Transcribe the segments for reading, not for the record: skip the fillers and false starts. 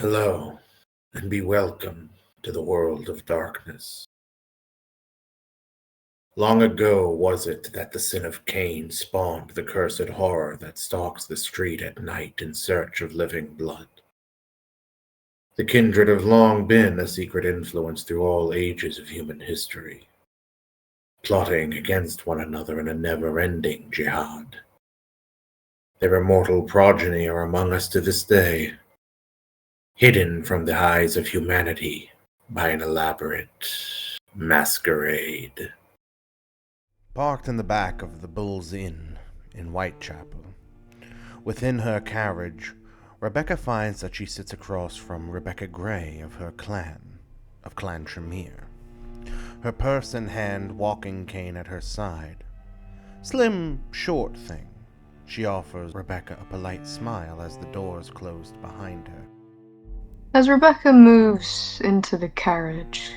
Hello, and be welcome to the world of darkness. Long ago was it that the sin of Cain spawned the cursed horror that stalks the street at night in search of living blood. The kindred have long been a secret influence through all ages of human history, plotting against one another in a never-ending jihad. Their immortal progeny are among us to this day, hidden from the eyes of humanity by an elaborate masquerade. Parked in the back of the Bull's Inn in Whitechapel, within her carriage, Rebecca finds that she sits across from Rebecca Gray of her clan, of Clan Tremere, her purse in hand, walking cane at her side. Slim, short thing. She offers Rebecca a polite smile as the doors closed behind her. As Rebecca moves into the carriage,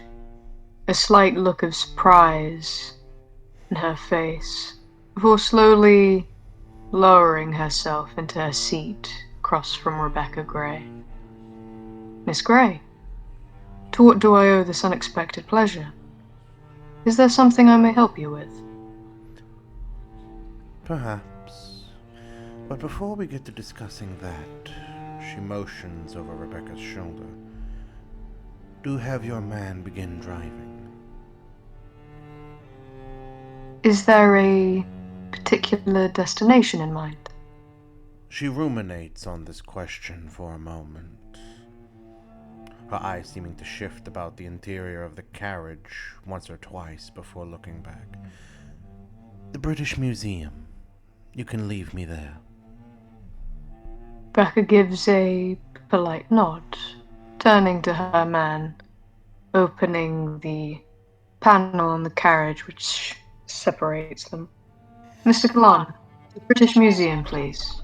a slight look of surprise in her face, before slowly lowering herself into her seat across from Rebecca Gray. Miss Gray, to what do I owe this unexpected pleasure? Is there something I may help you with? Perhaps. But before we get to discussing that, she motions over Rebecca's shoulder. Do have your man begin driving. Is there a particular destination in mind? She ruminates on this question for a moment, her eyes seeming to shift about the interior of the carriage once or twice before looking back. The British Museum. You can leave me there. Rebecca gives a polite nod, turning to her man, opening the panel on the carriage which separates them. Mr. Kalan, the British Museum, please.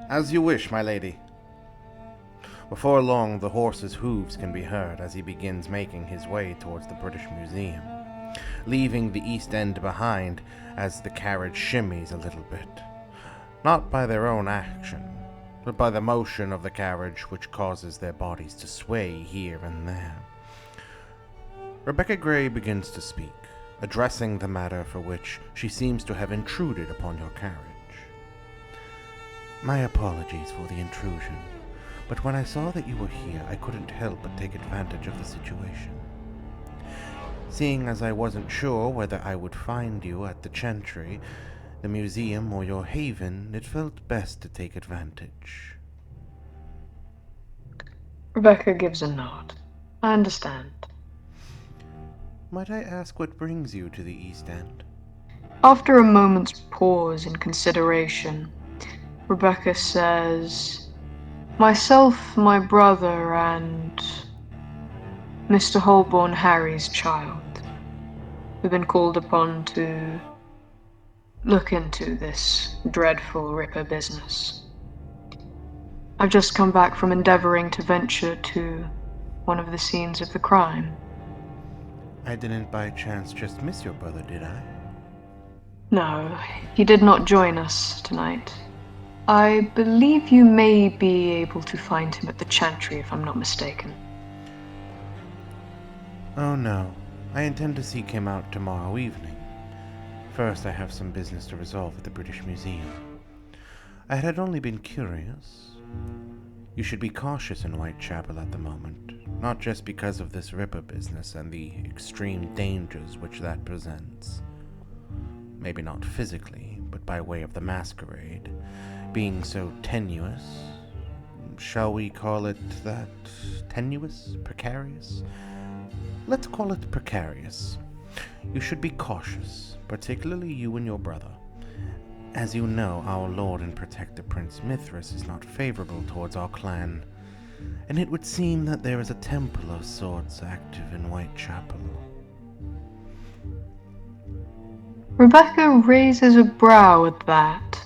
As you wish, my lady. Before long, the horse's hooves can be heard as he begins making his way towards the British Museum, leaving the East End behind as the carriage shimmies a little bit. Not by their own action, but by the motion of the carriage which causes their bodies to sway here and there. Rebecca Gray begins to speak, addressing the matter for which she seems to have intruded upon your carriage. My apologies for the intrusion, but when I saw that you were here, I couldn't help but take advantage of the situation. Seeing as I wasn't sure whether I would find you at the Chantry, the museum, or your haven, it felt best to take advantage. Rebecca gives a nod. I understand. Might I ask what brings you to the East End? After a moment's pause in consideration, Rebecca says, myself, my brother, and Mr. Holborn Harry's child have been called upon to look into this dreadful Ripper business. I've just come back from endeavoring to venture to one of the scenes of the crime. I didn't by chance just miss your brother, did I? No, he did not join us tonight. I believe you may be able to find him at the Chantry, if I'm not mistaken. Oh no, I intend to seek him out tomorrow evening. First, I have some business to resolve at the British Museum. I had only been curious. You should be cautious in Whitechapel at the moment, not just because of this Ripper business and the extreme dangers which that presents. Maybe not physically, but by way of the masquerade, being so tenuous. Shall we call it that? Tenuous? Precarious? Let's call it precarious. You should be cautious, particularly you and your brother. As you know, our Lord and Protector Prince Mithras is not favorable towards our clan, and it would seem that there is a temple of sorts active in Whitechapel. Rebecca raises a brow at that.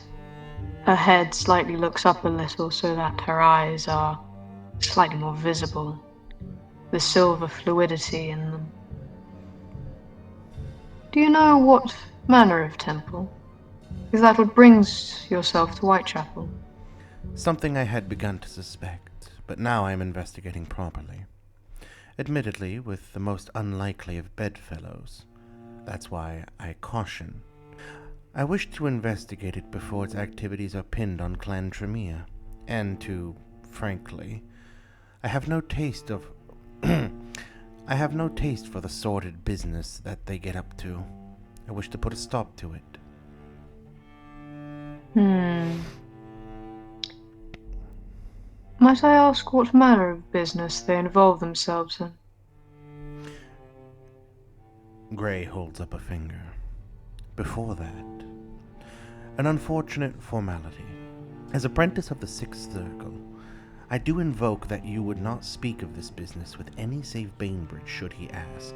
Her head slightly looks up a little so that her eyes are slightly more visible, the silver fluidity in them. Do you know what manner of temple? Is that what brings yourself to Whitechapel? Something I had begun to suspect, but now I am investigating properly. Admittedly, with the most unlikely of bedfellows. That's why I caution. I wish to investigate it before its activities are pinned on Clan Tremere, and frankly, I have no taste of... I have no taste for the sordid business that they get up to. I wish to put a stop to it. Might I ask what manner of business they involve themselves in? Gray holds up a finger. Before that, an unfortunate formality. As apprentice of the Sixth Circle, I do invoke that you would not speak of this business with any save Bainbridge should he ask.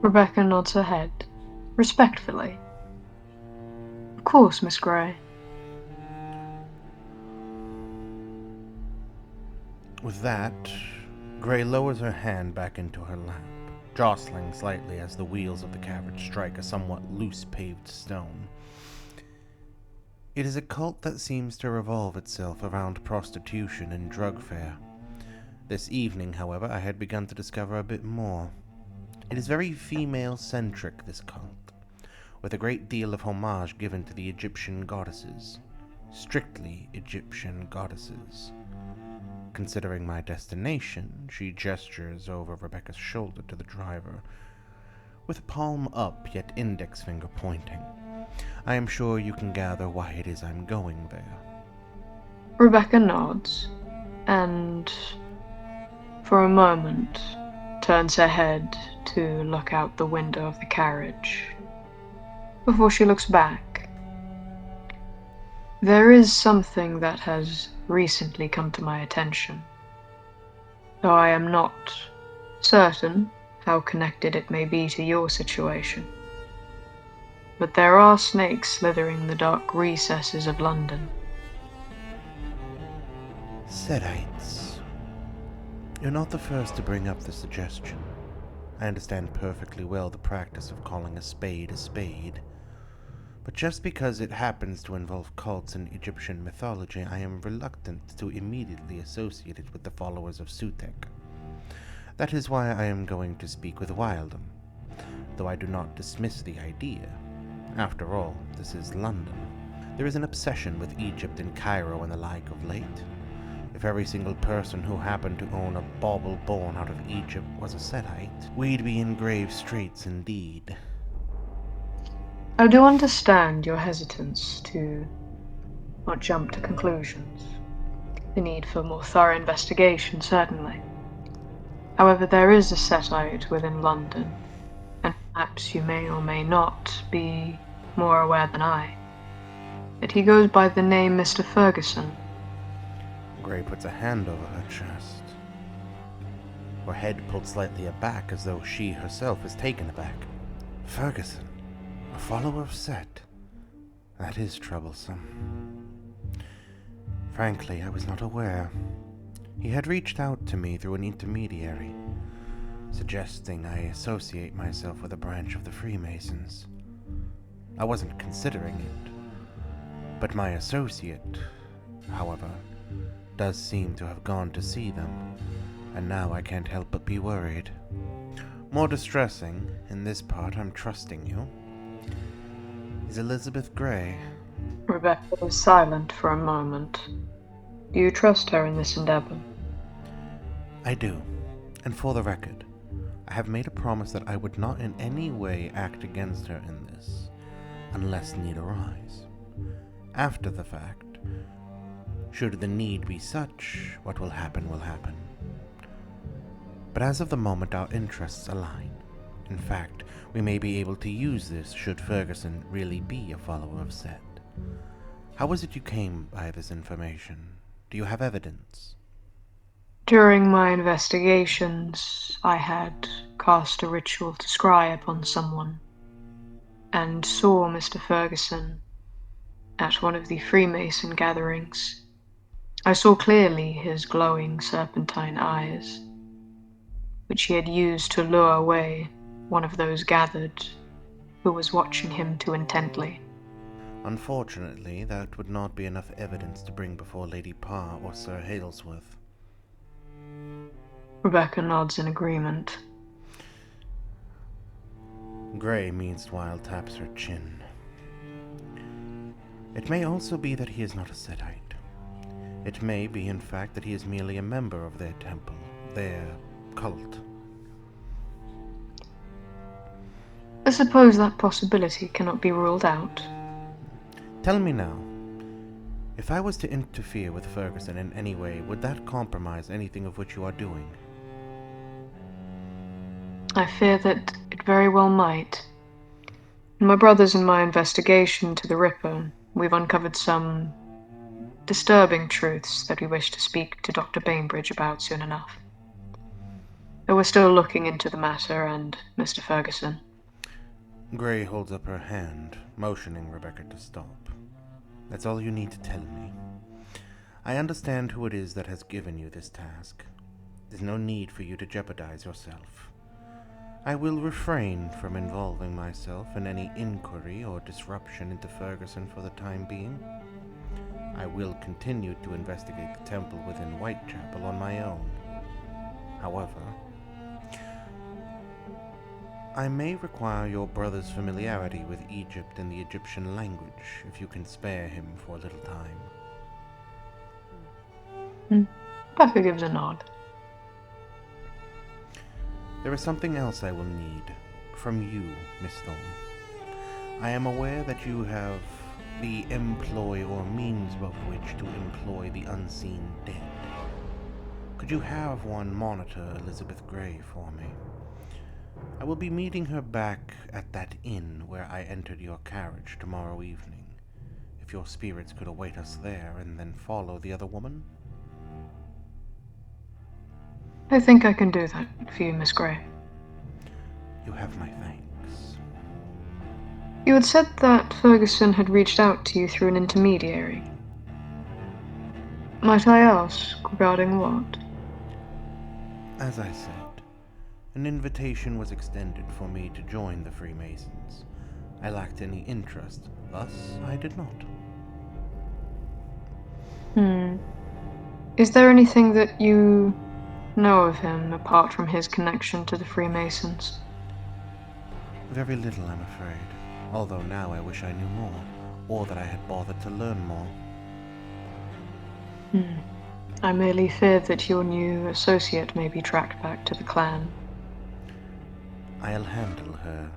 Rebecca nods her head, respectfully. Of course, Miss Gray. With that, Gray lowers her hand back into her lap, jostling slightly as the wheels of the carriage strike a somewhat loose paved stone. It is a cult that seems to revolve itself around prostitution and drug fare. This evening, however, I had begun to discover a bit more. It is very female-centric, this cult, with a great deal of homage given to the Egyptian goddesses. Strictly Egyptian goddesses. Considering my destination, she gestures over Rebecca's shoulder to the driver, with palm up yet index finger pointing. I am sure you can gather why it is I'm going there. Rebecca nods, and for a moment turns her head to look out the window of the carriage, before she looks back. There is something that has recently come to my attention, though I am not certain how connected it may be to your situation. But there are snakes slithering the dark recesses of London. Sedites. You're not the first to bring up the suggestion. I understand perfectly well the practice of calling a spade, but just because it happens to involve cults in Egyptian mythology, I am reluctant to immediately associate it with the followers of Sutek. That is why I am going to speak with Wildem, though I do not dismiss the idea. After all, this is London. There is an obsession with Egypt and Cairo and the like of late. If every single person who happened to own a bauble born out of Egypt was a Setite, we'd be in grave straits indeed. I do understand your hesitance to not jump to conclusions. The need for more thorough investigation, certainly. However, there is a Setite within London, and perhaps you may or may not be more aware than I, that he goes by the name Mr. Ferguson. Gray puts a hand over her chest, her head pulled slightly aback as though she herself is taken aback. Ferguson, a follower of Set. That is troublesome. Frankly, I was not aware. He had reached out to me through an intermediary, suggesting I associate myself with a branch of the Freemasons. I wasn't considering it, but my associate, however, does seem to have gone to see them, and now I can't help but be worried. More distressing, in this part I'm trusting you, is Elizabeth Gray. Rebecca is silent for a moment. Do you trust her in this endeavor? I do, and for the record, I have made a promise that I would not in any way act against her in this, unless need arise. After the fact, should the need be such, what will happen will happen. But as of the moment, our interests align. In fact, we may be able to use this should Ferguson really be a follower of Set. How was it you came by this information? Do you have evidence? During my investigations, I had cast a ritual to scry upon someone, and saw Mr. Ferguson at one of the Freemason gatherings. I saw clearly his glowing serpentine eyes, which he had used to lure away one of those gathered who was watching him too intently. Unfortunately, that would not be enough evidence to bring before Lady Parr or Sir Halesworth. Rebecca nods in agreement. Gray, meanwhile, taps her chin. It may also be that he is not a Setite. It may be, in fact, that he is merely a member of their temple, their cult. I suppose that possibility cannot be ruled out. Tell me now, if I was to interfere with Ferguson in any way, would that compromise anything of which you are doing? I fear that it very well might. In my brother's and my investigation to the Ripper, we've uncovered some disturbing truths that we wish to speak to Dr. Bainbridge about soon enough. Though we're still looking into the matter, and Mr. Ferguson. Gray holds up her hand, motioning Rebecca to stop. That's all you need to tell me. I understand who it is that has given you this task. There's no need for you to jeopardize yourself. I will refrain from involving myself in any inquiry or disruption into Ferguson for the time being. I will continue to investigate the temple within Whitechapel on my own. However, I may require your brother's familiarity with Egypt and the Egyptian language, if you can spare him for a little time. Becca gives a nod. There is something else I will need from you, Miss Thorne. I am aware that you have the employ or means of which to employ the unseen dead. Could you have one monitor Elizabeth Gray for me? I will be meeting her back at that inn where I entered your carriage tomorrow evening. If your spirits could await us there and then follow the other woman? I think I can do that for you, Miss Gray. You have my thanks. You had said that Ferguson had reached out to you through an intermediary. Might I ask regarding what? As I said, an invitation was extended for me to join the Freemasons. I lacked any interest, thus I did not. Is there anything that you know of him apart from his connection to the Freemasons? Very little, I'm afraid. Although now I wish I knew more, or that I had bothered to learn more. I merely fear that your new associate may be tracked back to the clan. I'll handle her.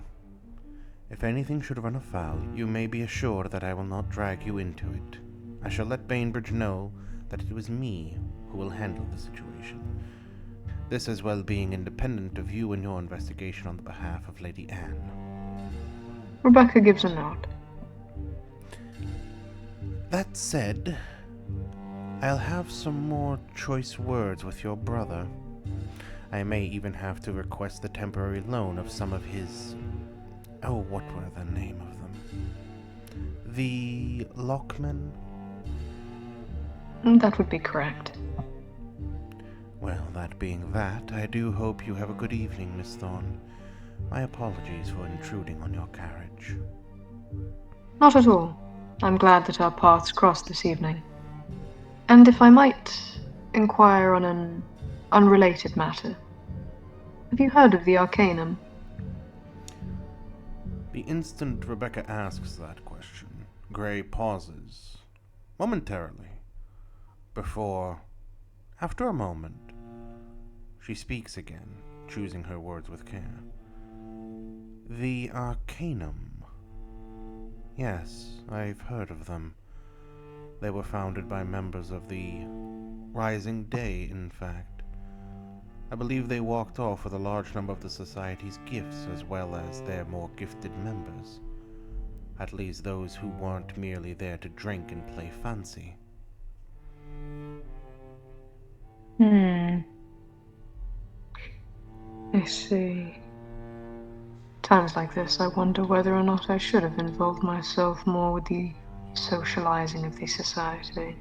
If anything should run afoul, you may be assured that I will not drag you into it. I shall let Bainbridge know that it was me who will handle the situation. This as well being independent of you and your investigation on the behalf of Lady Anne. Rebecca gives a nod. That said, I'll have some more choice words with your brother. I may even have to request the temporary loan of some of his... Oh, what were the name of them? The Lockmen? That would be correct. Well, that being that, I do hope you have a good evening, Miss Thorne. My apologies for intruding on your carriage. Not at all. I'm glad that our paths crossed this evening. And if I might inquire on an unrelated matter, have you heard of the Arcanum? The instant Rebecca asks that question, Gray pauses, momentarily, before, after a moment, she speaks again, choosing her words with care. The Arcanum. Yes, I've heard of them. They were founded by members of the Rising Day, in fact. I believe they walked off with a large number of the Society's gifts, as well as their more gifted members. At least those who weren't merely there to drink and play fancy. I see. Times like this, I wonder whether or not I should have involved myself more with the socializing of the society.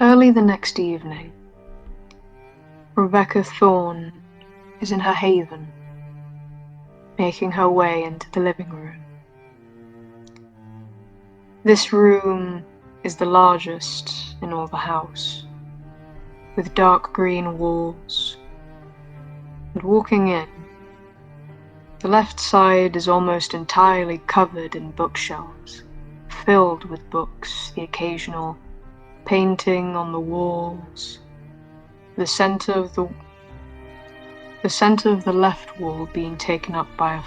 Early the next evening, Rebecca Thorne is in her haven, making her way into the living room. This room is the largest in all the house, with dark green walls, and walking in, the left side is almost entirely covered in bookshelves, filled with books, the occasional painting on the walls, the center of the left wall being taken up by a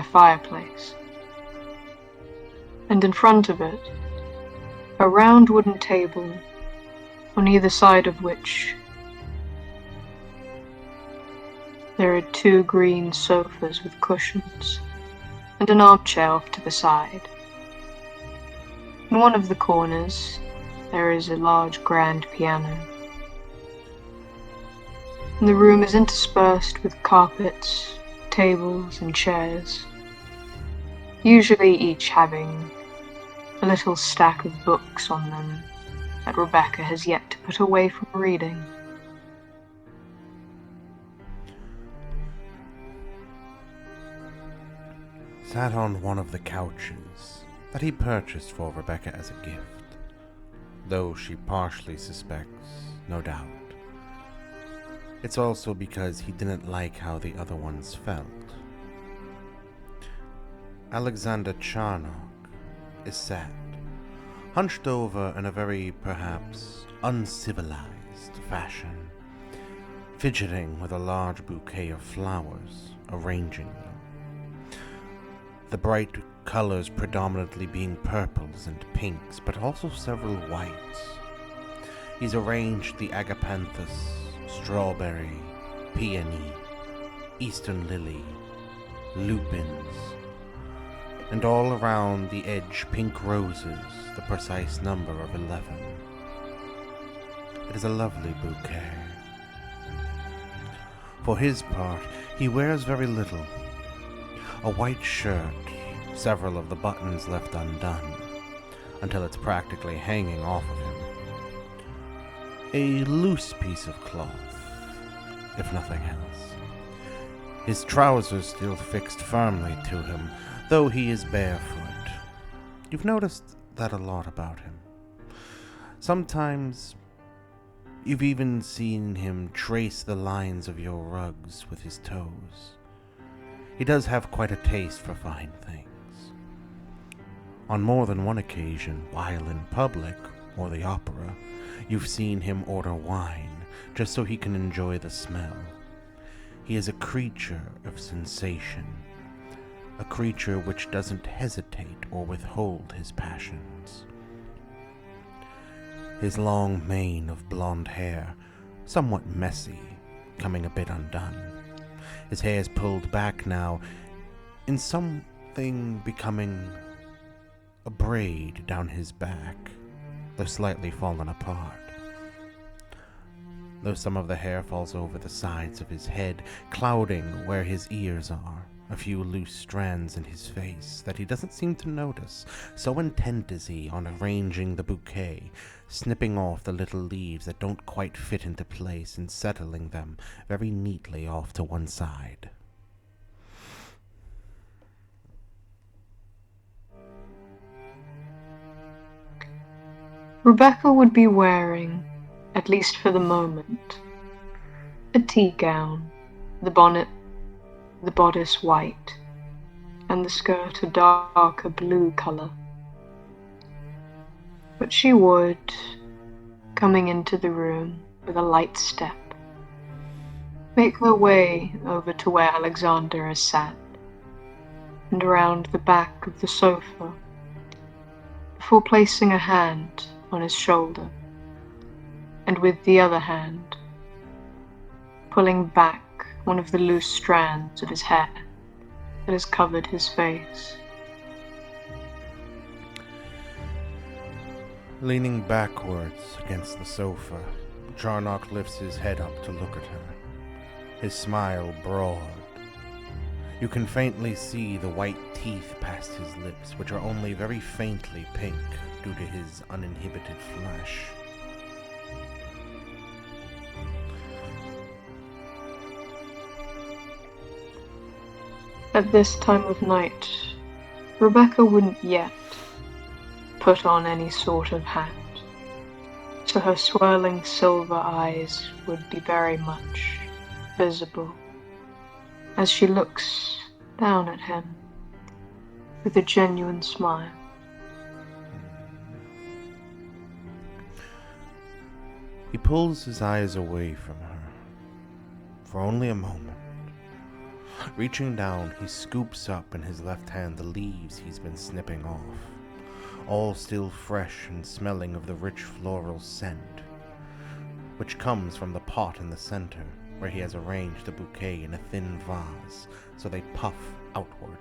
fireplace. And in front of it, a round wooden table, on either side of which there are 2 green sofas with cushions, and an armchair off to the side. In one of the corners, there is a large grand piano. And the room is interspersed with carpets, tables, and chairs, usually each having a little stack of books on them that Rebecca has yet to put away from reading. Sat on one of the couches that he purchased for Rebecca as a gift, though she partially suspects, no doubt, it's also because he didn't like how the other ones felt. Alexander Charnock is sat, hunched over in a very, perhaps, uncivilized fashion, fidgeting with a large bouquet of flowers, arranging them. The bright colors predominantly being purples and pinks, but also several whites. He's arranged the agapanthus, strawberry, peony, eastern lily, lupins, and all around the edge pink roses, the precise number of 11. It is a lovely bouquet. For his part, he wears very little. A white shirt, several of the buttons left undone, until it's practically hanging off of him. A loose piece of cloth, if nothing else. His trousers still fixed firmly to him, though he is barefoot. You've noticed that a lot about him. Sometimes you've even seen him trace the lines of your rugs with his toes. He does have quite a taste for fine things. On more than one occasion, while in public or the opera, you've seen him order wine just so he can enjoy the smell. He is a creature of sensation, a creature which doesn't hesitate or withhold his passions. His long mane of blonde hair, somewhat messy, coming a bit undone. His hair is pulled back now, in something becoming a braid down his back, though slightly fallen apart. Though some of the hair falls over the sides of his head, clouding where his ears are, a few loose strands in his face that he doesn't seem to notice, so intent is he on arranging the bouquet, snipping off the little leaves that don't quite fit into place and settling them very neatly off to one side. Rebecca would be wearing, at least for the moment, a tea gown, the bonnet, the bodice white, and the skirt a darker blue colour. But she would, coming into the room with a light step, make her way over to where Alexander is sat, and around the back of the sofa, before placing a hand on his shoulder, and with the other hand pulling back one of the loose strands of his hair that has covered his face. Leaning backwards against the sofa, Charnock lifts his head up to look at her, his smile broad. You can faintly see the white teeth past his lips, which are only very faintly pink due to his uninhibited flesh. At this time of night, Rebecca wouldn't yet put on any sort of hat, so her swirling silver eyes would be very much visible as she looks down at him with a genuine smile. He pulls his eyes away from her for only a moment. Reaching down, he scoops up in his left hand the leaves he's been snipping off, all still fresh and smelling of the rich floral scent, which comes from the pot in the center, where he has arranged the bouquet in a thin vase so they puff outward,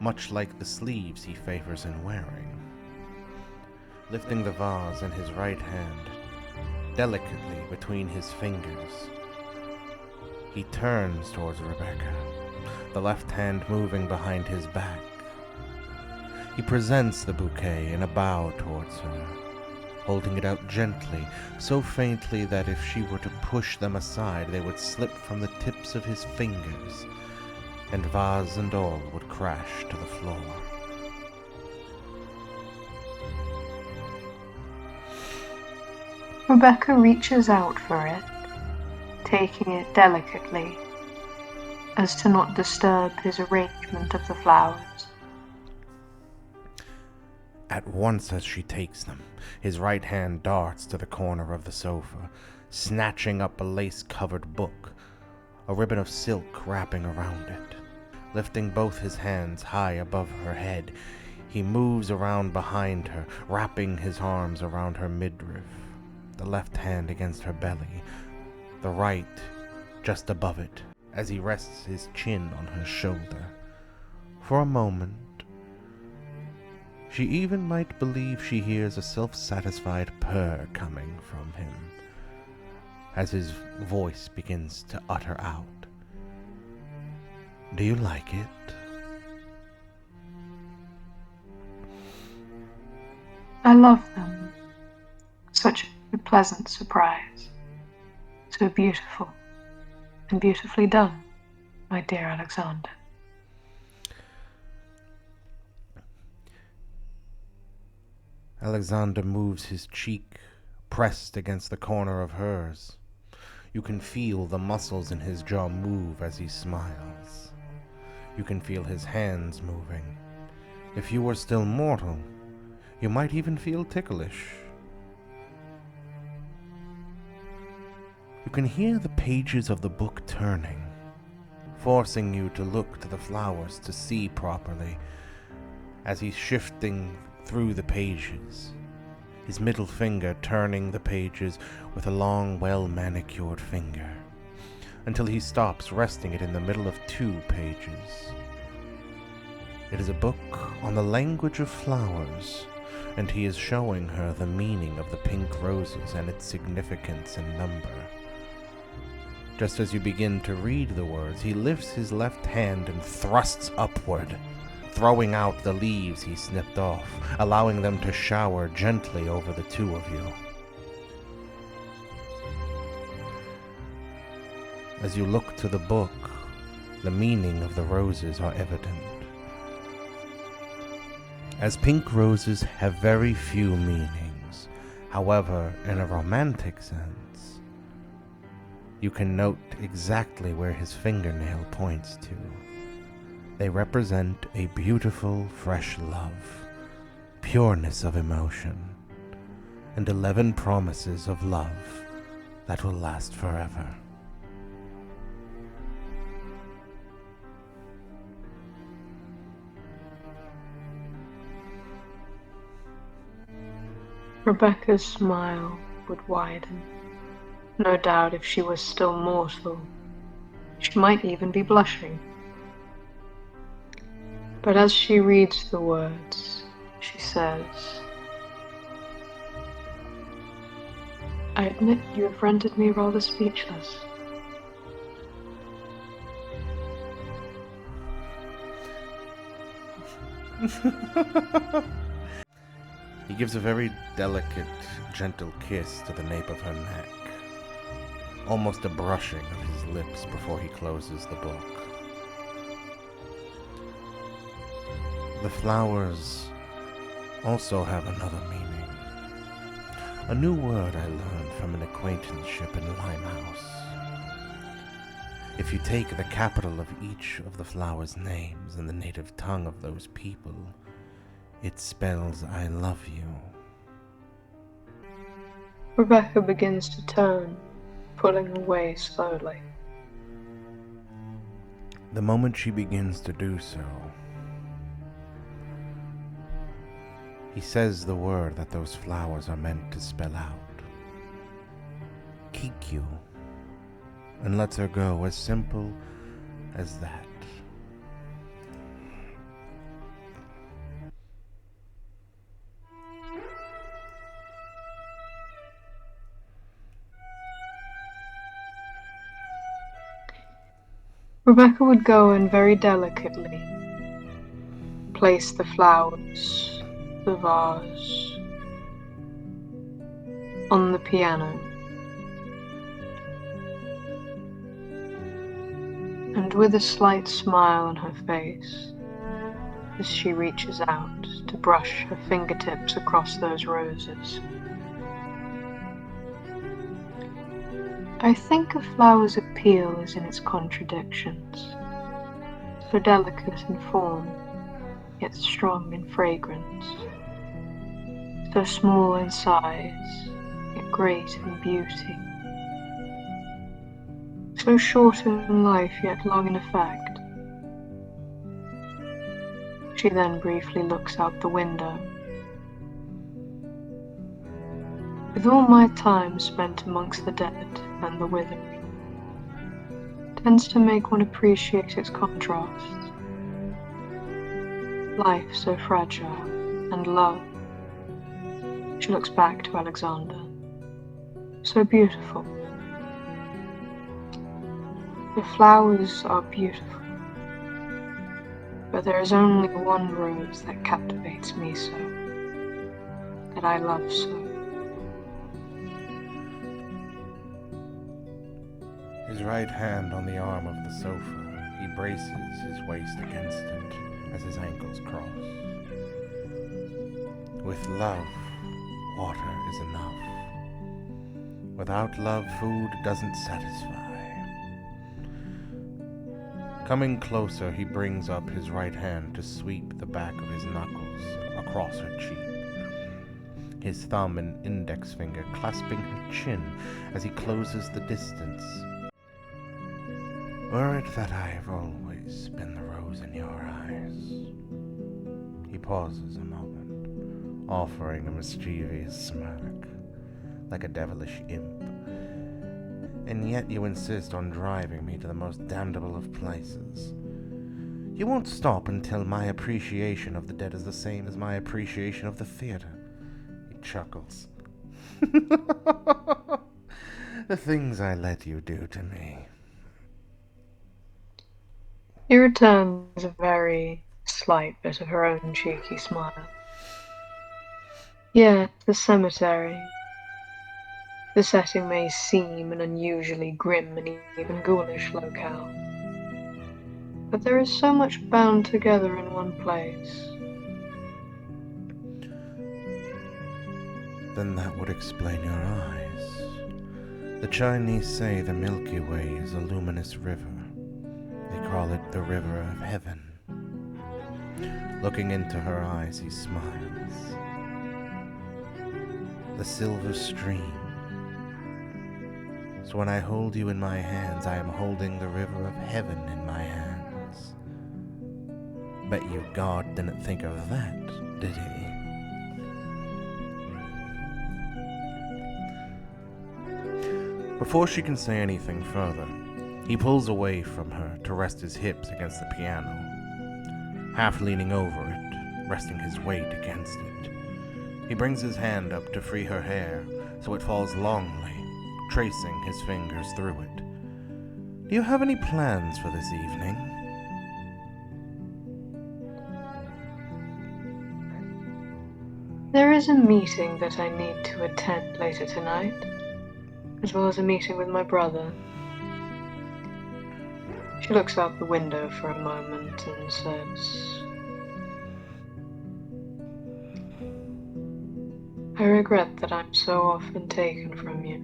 much like the sleeves he favors in wearing. Lifting the vase in his right hand, delicately between his fingers, he turns towards Rebecca, the left hand moving behind his back. He presents the bouquet in a bow towards her, holding it out gently, so faintly that if she were to push them aside, they would slip from the tips of his fingers, and vase and all would crash to the floor. Rebecca reaches out for it, taking it delicately, as to not disturb his arrangement of the flowers. At once as she takes them, his right hand darts to the corner of the sofa, snatching up a lace-covered book, a ribbon of silk wrapping around it. Lifting both his hands high above her head, he moves around behind her, wrapping his arms around her midriff, the left hand against her belly, the right just above it, as he rests his chin on her shoulder. For a moment, she even might believe she hears a self-satisfied purr coming from him, as his voice begins to utter out, "Do you like it?" I love them. Such a pleasant surprise. So beautiful, and beautifully done, my dear Alexander. Alexander moves his cheek, pressed against the corner of hers. You can feel the muscles in his jaw move as he smiles. You can feel his hands moving. If you were still mortal, you might even feel ticklish. You can hear the pages of the book turning, forcing you to look to the flowers to see properly, as he's shifting through the pages, his middle finger turning the pages with a long, well-manicured finger, until he stops, resting it in the middle of 2 pages. It is a book on the language of flowers, and he is showing her the meaning of the pink roses and its significance and number. Just as you begin to read the words, he lifts his left hand and thrusts upward, throwing out the leaves he snipped off, allowing them to shower gently over the 2 of you. As you look to the book, the meaning of the roses are evident. As pink roses have very few meanings, however, in a romantic sense, you can note exactly where his fingernail points to. They represent a beautiful, fresh love, pureness of emotion, and 11 promises of love that will last forever. Rebecca's smile would widen. No doubt if she was still mortal, she might even be blushing. But as she reads the words, she says, "I admit you have rendered me rather speechless." He gives a very delicate, gentle kiss to the nape of her neck, almost a brushing of his lips before he closes the book. The flowers also have another meaning. A new word I learned from an acquaintanceship in Limehouse. If you take the capital of each of the flowers' names in the native tongue of those people, it spells I love you. Rebecca begins to turn, pulling away slowly. The moment she begins to do so, he says the word that those flowers are meant to spell out. Kiku. And lets her go, as simple as that. Rebecca would go and very delicately place the flowers, the vase, on the piano. And with a slight smile on her face, as she reaches out to brush her fingertips across those roses. I think a flower's appeal is in its contradictions, so delicate in form, yet strong in fragrance, so small in size, yet great in beauty, so short in life, yet long in effect. She then briefly looks out the window. With all my time spent amongst the dead and the withering, tends to make one appreciate its contrasts. Life so fragile, and love. She looks back to Alexander. So beautiful. The flowers are beautiful, but there is only one rose that captivates me so, that I love so. His right hand on the arm of the sofa, he braces his waist against it as his ankles cross. With love, water is enough. Without love, food doesn't satisfy. Coming closer, he brings up his right hand to sweep the back of his knuckles across her cheek, his thumb and index finger clasping her chin as he closes the distance. Were it that I have always been the rose in your eyes? He pauses a moment, offering a mischievous smirk, like a devilish imp. And yet you insist on driving me to the most damnable of places. You won't stop until my appreciation of the dead is the same as my appreciation of the theater. He chuckles. The things I let you do to me. He returns a very slight bit of her own cheeky smile. Yet, the cemetery. The setting may seem an unusually grim and even ghoulish locale, but there is so much bound together in one place. Then that would explain your eyes. The Chinese say the Milky Way is a luminous river. They call it the River of Heaven. Looking into her eyes, he smiles. The silver stream. So when I hold you in my hands, I am holding the river of heaven in my hands. Bet you God didn't think of that, did he? Before she can say anything further, he pulls away from her to rest his hips against the piano, half leaning over it, resting his weight against it. He brings his hand up to free her hair so it falls longly, tracing his fingers through it. Do you have any plans for this evening? There is a meeting that I need to attend later tonight, as well as a meeting with my brother. She looks out the window for a moment and says, I regret that I'm so often taken from you.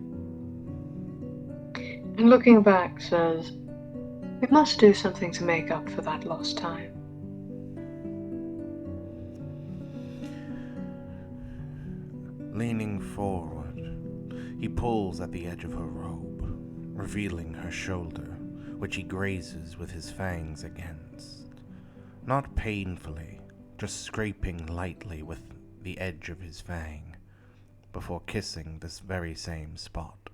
And looking back says, we must do something to make up for that lost time. Leaning forward, he pulls at the edge of her robe, revealing her shoulder, which he grazes with his fangs against. Not painfully, just scraping lightly with the edge of his fang, before kissing this very same spot.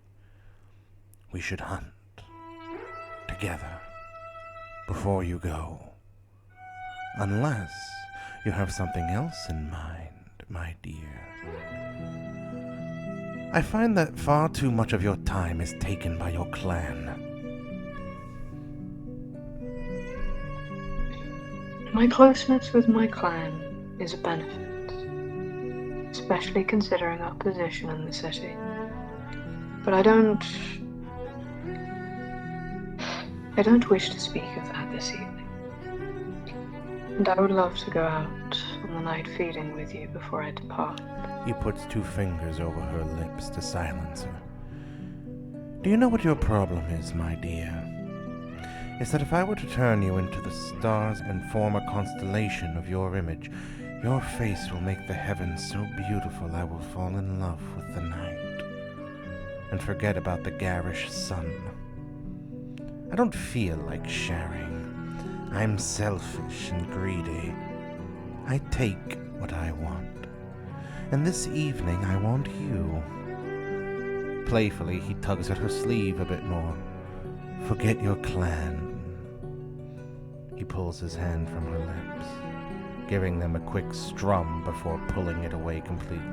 We should hunt together before you go. Unless you have something else in mind, my dear. I find that far too much of your time is taken by your clan. My closeness with my clan is a benefit, especially considering our position in the city. But I don't wish to speak of that this evening. And I would love to go out on the night feeding with you before I depart. He puts 2 fingers over her lips to silence her. Do you know what your problem is, my dear? It's that if I were to turn you into the stars and form a constellation of your image, your face will make the heavens so beautiful I will fall in love with the night and forget about the garish sun. I don't feel like sharing. I'm selfish and greedy. I take what I want. And this evening I want you. Playfully, he tugs at her sleeve a bit more. Forget your clan. He pulls his hand from her lips, giving them a quick strum before pulling it away completely.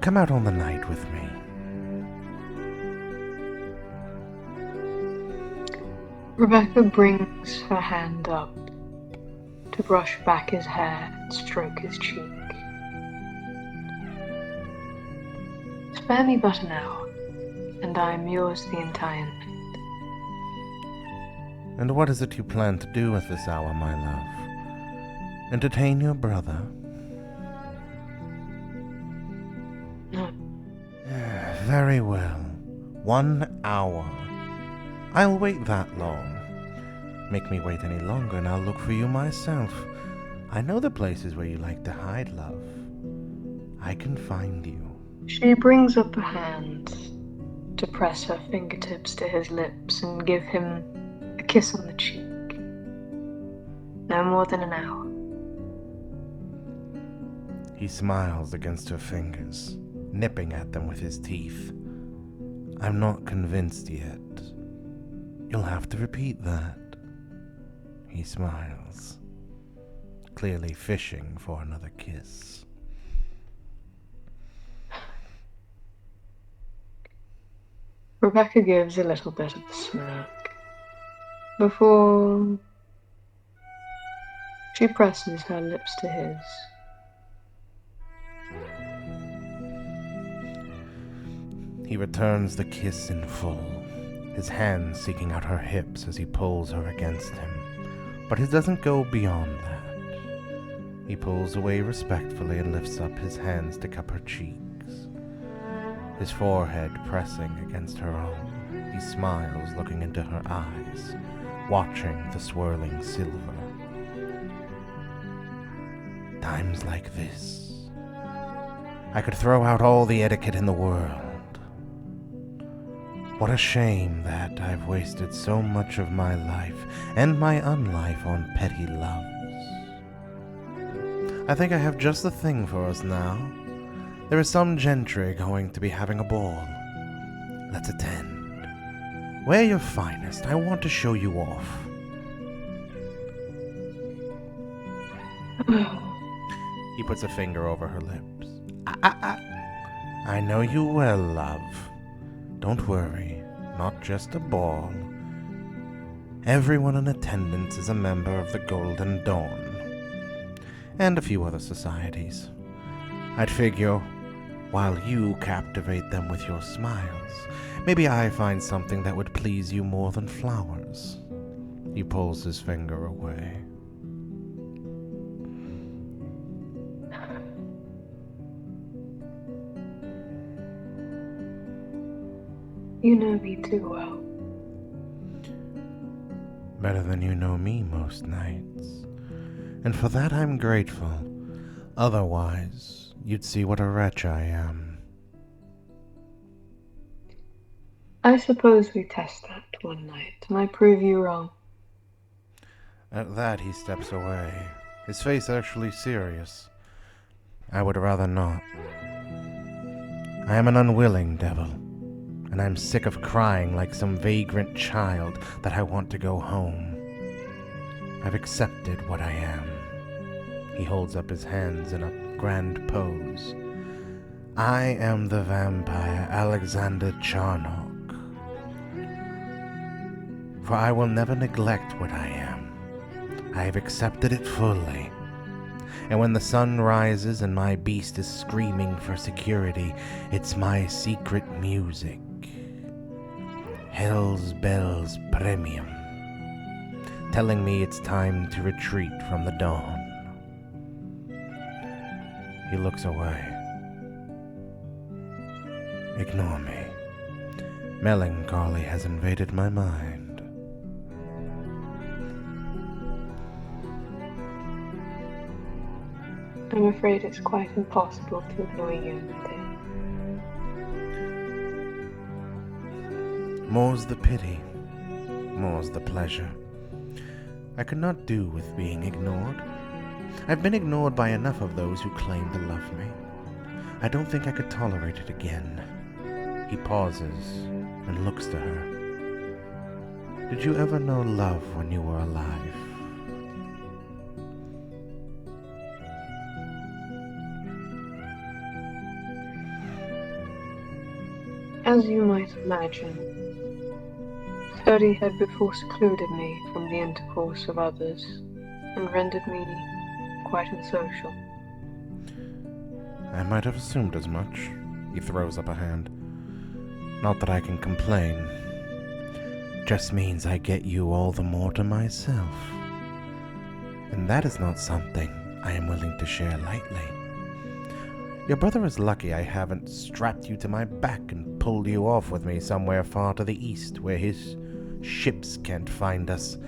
Come out on the night with me. Rebecca brings her hand up to brush back his hair and stroke his cheek. Spare me but an hour, and I am yours the entire night. And what is it you plan to do at this hour, my love? Entertain your brother? No. Very well. 1 hour. I'll wait that long. Make me wait any longer and I'll look for you myself. I know the places where you like to hide, love. I can find you. She brings up a hand to press her fingertips to his lips and give him a kiss on the cheek. No more than an hour. He smiles against her fingers, nipping at them with his teeth. I'm not convinced yet. You'll have to repeat that. He smiles, clearly fishing for another kiss. Rebecca gives a little bit of a smirk before she presses her lips to his. He returns the kiss in full, his hands seeking out her hips as he pulls her against him. But he doesn't go beyond that. He pulls away respectfully and lifts up his hands to cup her cheeks, his forehead pressing against her own. He smiles, looking into her eyes, watching the swirling silver. Times like this, I could throw out all the etiquette in the world. What a shame that I've wasted so much of my life and my unlife on petty loves. I think I have just the thing for us now. There is some gentry going to be having a ball. Let's attend. Wear your finest. I want to show you off. He puts a finger over her lips. I know you well, love. Don't worry, not just a ball. Everyone in attendance is a member of the Golden Dawn, and a few other societies. I'd figure, while you captivate them with your smiles, maybe I find something that would please you more than flowers. He pulls his finger away. You know me too well. Better than you know me most nights. And for that I'm grateful. Otherwise, you'd see what a wretch I am. I suppose we test that one night, and I prove you wrong. At that he steps away, his face actually serious. I would rather not. I am an unwilling devil, and I'm sick of crying like some vagrant child that I want to go home. I've accepted what I am. He holds up his hands in a grand pose. I am the vampire Alexander Charnock. For I will never neglect what I am. I have accepted it fully. And when the sun rises and my beast is screaming for security, it's my secret music. Hell's bells premium, telling me it's time to retreat from the dawn. He looks away. Ignore me. Melancholy has invaded my mind. I'm afraid it's quite impossible to ignore you, dear. More's the pity, more's the pleasure. I could not do with being ignored. I've been ignored by enough of those who claim to love me. I don't think I could tolerate it again. He pauses and looks to her. Did you ever know love when you were alive? As you might imagine, study had before secluded me from the intercourse of others and rendered me quite unsocial. I might have assumed as much. He throws up a hand. Not that I can complain. Just means I get you all the more to myself. And that is not something I am willing to share lightly. Your brother is lucky I haven't strapped you to my back and pulled you off with me somewhere far to the east where his ships can't find us.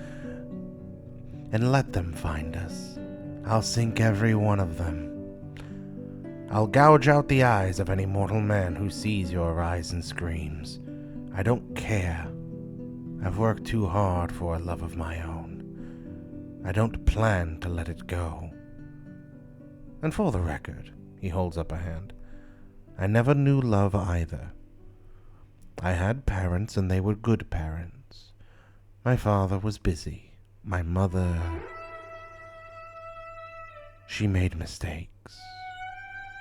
And let them find us. I'll sink every one of them. I'll gouge out the eyes of any mortal man who sees your eyes and screams. I don't care. I've worked too hard for a love of my own. I don't plan to let it go. And for the record, he holds up a hand, I never knew love either. I had parents and they were good parents. My father was busy. My mother... She made mistakes.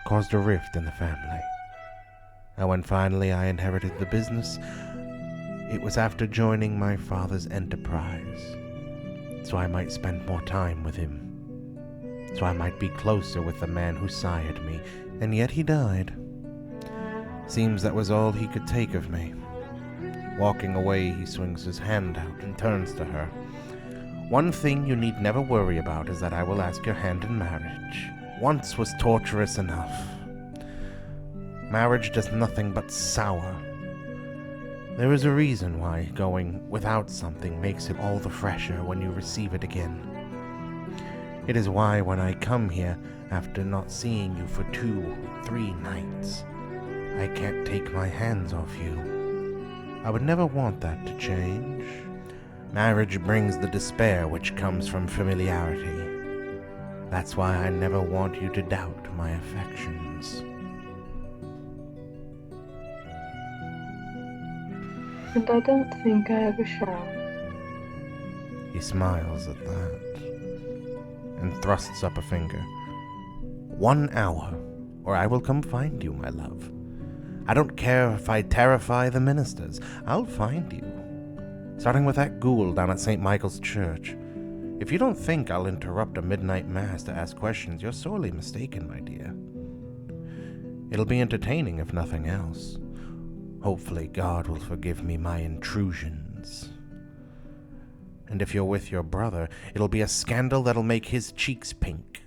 Caused a rift in the family. And when finally I inherited the business, it was after joining my father's enterprise. So I might spend more time with him. So I might be closer with the man who sired me, and yet he died. Seems that was all he could take of me. Walking away, he swings his hand out and turns to her. One thing you need never worry about is that I will ask your hand in marriage. Once was torturous enough. Marriage does nothing but sour. There is a reason why going without something makes it all the fresher when you receive it again. It is why when I come here after not seeing you for 2-3 nights, I can't take my hands off you. I would never want that to change. Marriage brings the despair which comes from familiarity. That's why I never want you to doubt my affections. And I don't think I ever shall. He smiles at that and thrusts up a finger. 1 hour, or I will come find you, my love. I don't care if I terrify the ministers. I'll find you. Starting with that ghoul down at St. Michael's Church. If you don't think I'll interrupt a midnight mass to ask questions, you're sorely mistaken, my dear. It'll be entertaining if nothing else. Hopefully God will forgive me my intrusions. And if you're with your brother, it'll be a scandal that'll make his cheeks pink.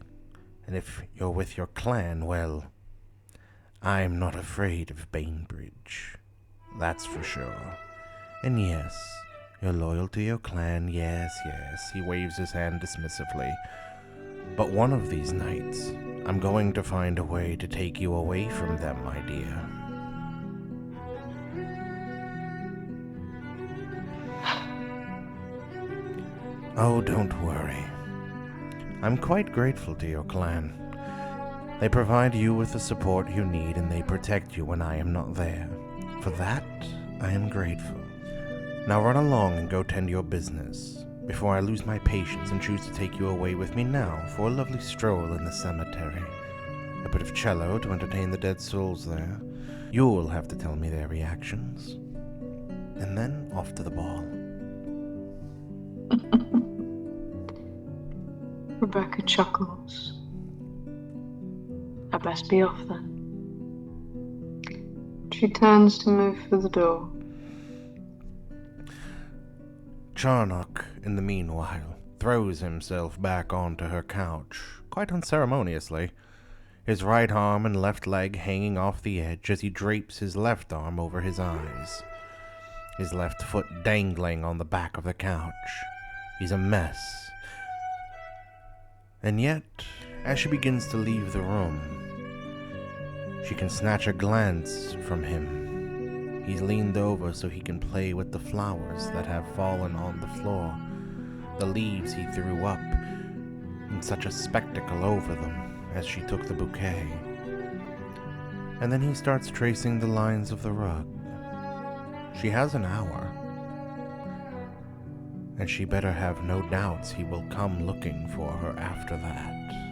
And if you're with your clan, well, I'm not afraid of Bainbridge. That's for sure. And yes, you're loyal to your clan, yes, he waves his hand dismissively. But one of these nights, I'm going to find a way to take you away from them, my dear. Oh, don't worry. I'm quite grateful to your clan. They provide you with the support you need, and they protect you when I am not there. For that, I am grateful. Now run along and go tend your business, before I lose my patience and choose to take you away with me now for a lovely stroll in the cemetery. A bit of cello to entertain the dead souls there. You'll have to tell me their reactions. And then off to the ball. Rebecca chuckles. I best be off then. She turns to move for the door. Charnock, in the meanwhile, throws himself back onto her couch, quite unceremoniously, his right arm and left leg hanging off the edge as he drapes his left arm over his eyes, his left foot dangling on the back of the couch. He's a mess. And yet, as she begins to leave the room, she can snatch a glance from him. He's leaned over so he can play with the flowers that have fallen on the floor, the leaves he threw up, and such a spectacle over them as she took the bouquet. And then he starts tracing the lines of the rug. She has an hour, and she better have no doubts he will come looking for her after that.